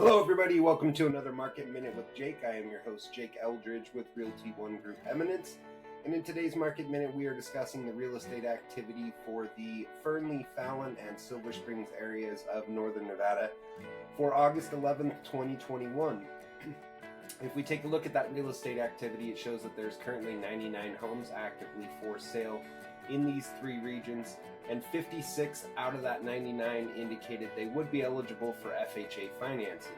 Hello, everybody. Welcome to another Market Minute with Jake. I am your host, Jake Eldridge with Realty One Group Eminence. And in today's Market Minute, we are discussing the real estate activity for the Fernley, Fallon, and Silver Springs areas of Northern Nevada for August 11th, 2021. If we take a look at that real estate activity, it shows that there's currently 99 homes actively for sale in these three regions, and 56 out of that 99 indicated they would be eligible for FHA financing.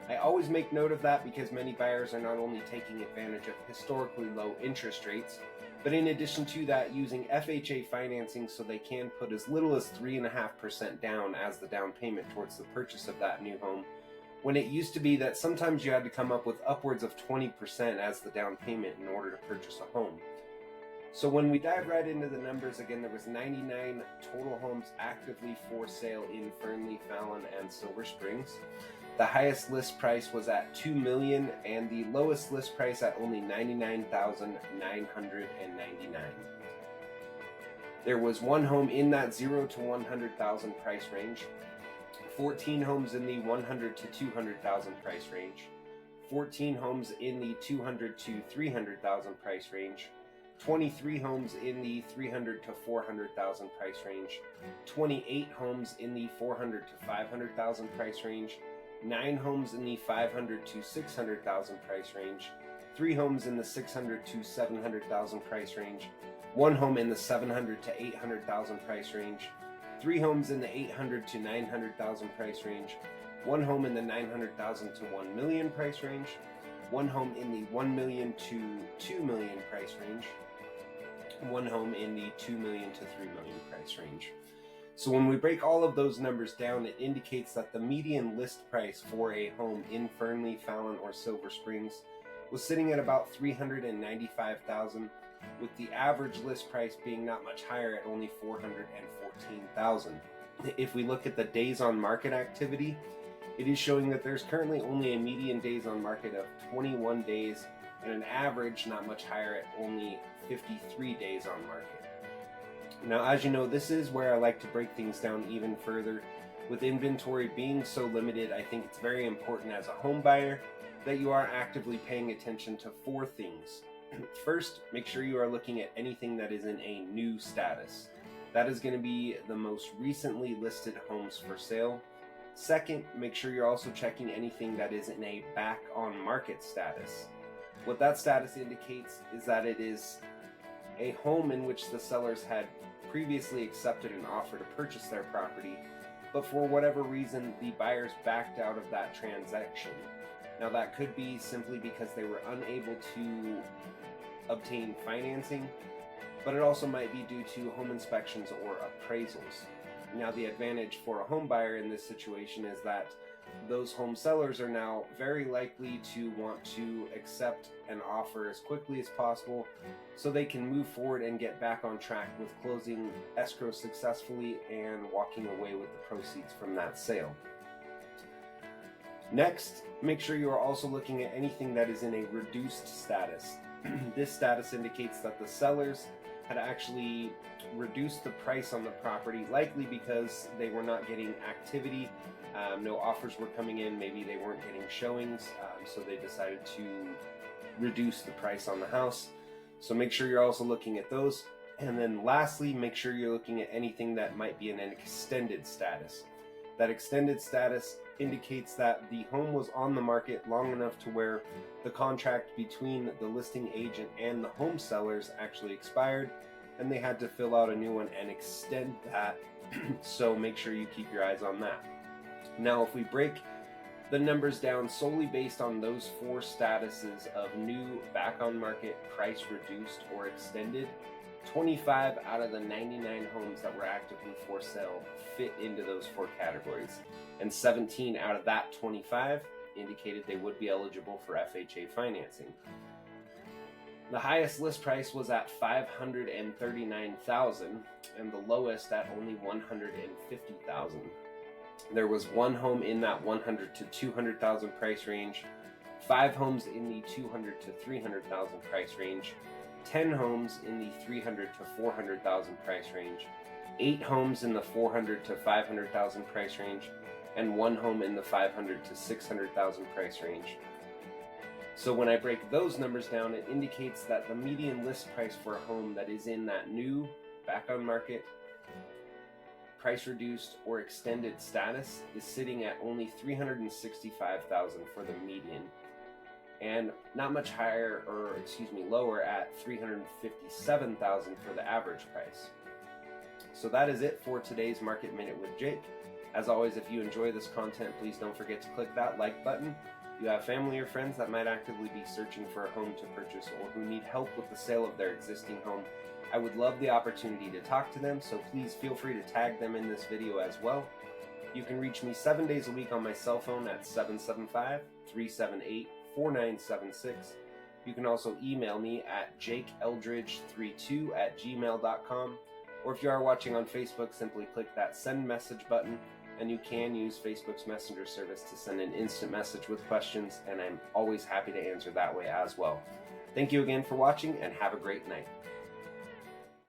I always make note of that because many buyers are not only taking advantage of historically low interest rates, but in addition to that, using FHA financing so they can put as little as 3.5% down as the down payment towards the purchase of that new home, when it used to be that sometimes you had to come up with upwards of 20% as the down payment in order to purchase a home. So when we dive right into the numbers, again, there was 99 total homes actively for sale in Fernley, Fallon, and Silver Springs. The highest list price was at $2 million, and the lowest list price at only $99,999. There was one home in that $0 to $100,000 price range, 14 homes in the $100,000 to $200,000 price range, 14 homes in the $200,000 to $300,000 price range, 23 homes in the $300,000 to $400,000 price range, 28 homes in the $400,000 to $500,000 price range, 9 homes in the $500,000 to $600,000 price range, 3 homes in the $600,000 to $700,000 price range, 1 home in the $700,000 to $800,000 price range, 3 homes in the $800,000 to $900,000 price range, 1 home in the $900,000 to $1 million price range, 1 home in the $1 million to $2 million price range, 1 home in the $2 million to $3 million price range. So when we break all of those numbers down, it indicates that the median list price for a home in Fernley, Fallon, or Silver Springs was sitting at about $395,000, with the average list price being not much higher at only $414,000. If we look at the days on market activity, it is showing that there's currently only a median days on market of 21 days and an average not much higher at only 53 days on market. Now, as you know, this is where I like to break things down even further. With inventory being so limited, I think it's very important as a home buyer that you are actively paying attention to 4 things. First, make sure you are looking at anything that is in a new status. That is going to be the most recently listed homes for sale. Second, make sure you're also checking anything that is in a back on market status. What that status indicates is that it is a home in which the sellers had previously accepted an offer to purchase their property, but for whatever reason, the buyers backed out of that transaction. Now, that could be simply because they were unable to obtain financing, but it also might be due to home inspections or appraisals. Now, the advantage for a home buyer in this situation is that those home sellers are now very likely to want to accept an offer as quickly as possible so they can move forward and get back on track with closing escrow successfully and walking away with the proceeds from that sale. Next, make sure you are also looking at anything that is in a reduced status. This status indicates that the sellers had actually reduced the price on the property, likely because they were not getting activity. No offers were coming in, maybe they weren't getting showings, so they decided to reduce the price on the house. So make sure you're also looking at those. And then lastly, make sure you're looking at anything that might be in an extended status. That extended status indicates that the home was on the market long enough to where the contract between the listing agent and the home sellers actually expired, and they had to fill out a new one and extend that. So make sure you keep your eyes on that. Now, if we break the numbers down solely based on those 4 statuses of new, back on market, price reduced, or extended, 25 out of the 99 homes that were actively for sale fit into those 4 categories, and 17 out of that 25 indicated they would be eligible for FHA financing. The highest list price was at $539,000 and the lowest at only $150,000. There was 1 home in that $100,000 to $200,000 price range, 5 homes in the $200,000 to $300,000 price range, 10 homes in the $300,000 to $400,000 price range, 8 homes in the $400,000 to $500,000 price range, and one home in the 500 to 600,000 price range. So when I break those numbers down, it indicates that the median list price for a home that is in that new, back on market, price reduced or extended status is sitting at only $365,000 for the median, and not much higher, or lower at $357,000 for the average price. So that is it for today's Market Minute with Jake. As always, if you enjoy this content, please don't forget to click that like button. If you have family or friends that might actively be searching for a home to purchase or who need help with the sale of their existing home, I would love the opportunity to talk to them, so please feel free to tag them in this video as well. You can reach me 7 days a week on my cell phone at 775-378-4976. You can also email me at jakeeldridge32@gmail.com, or if you are watching on Facebook, simply click that send message button, and you can use Facebook's Messenger service to send an instant message with questions, and I'm always happy to answer that way as well. Thank you again for watching, and have a great night.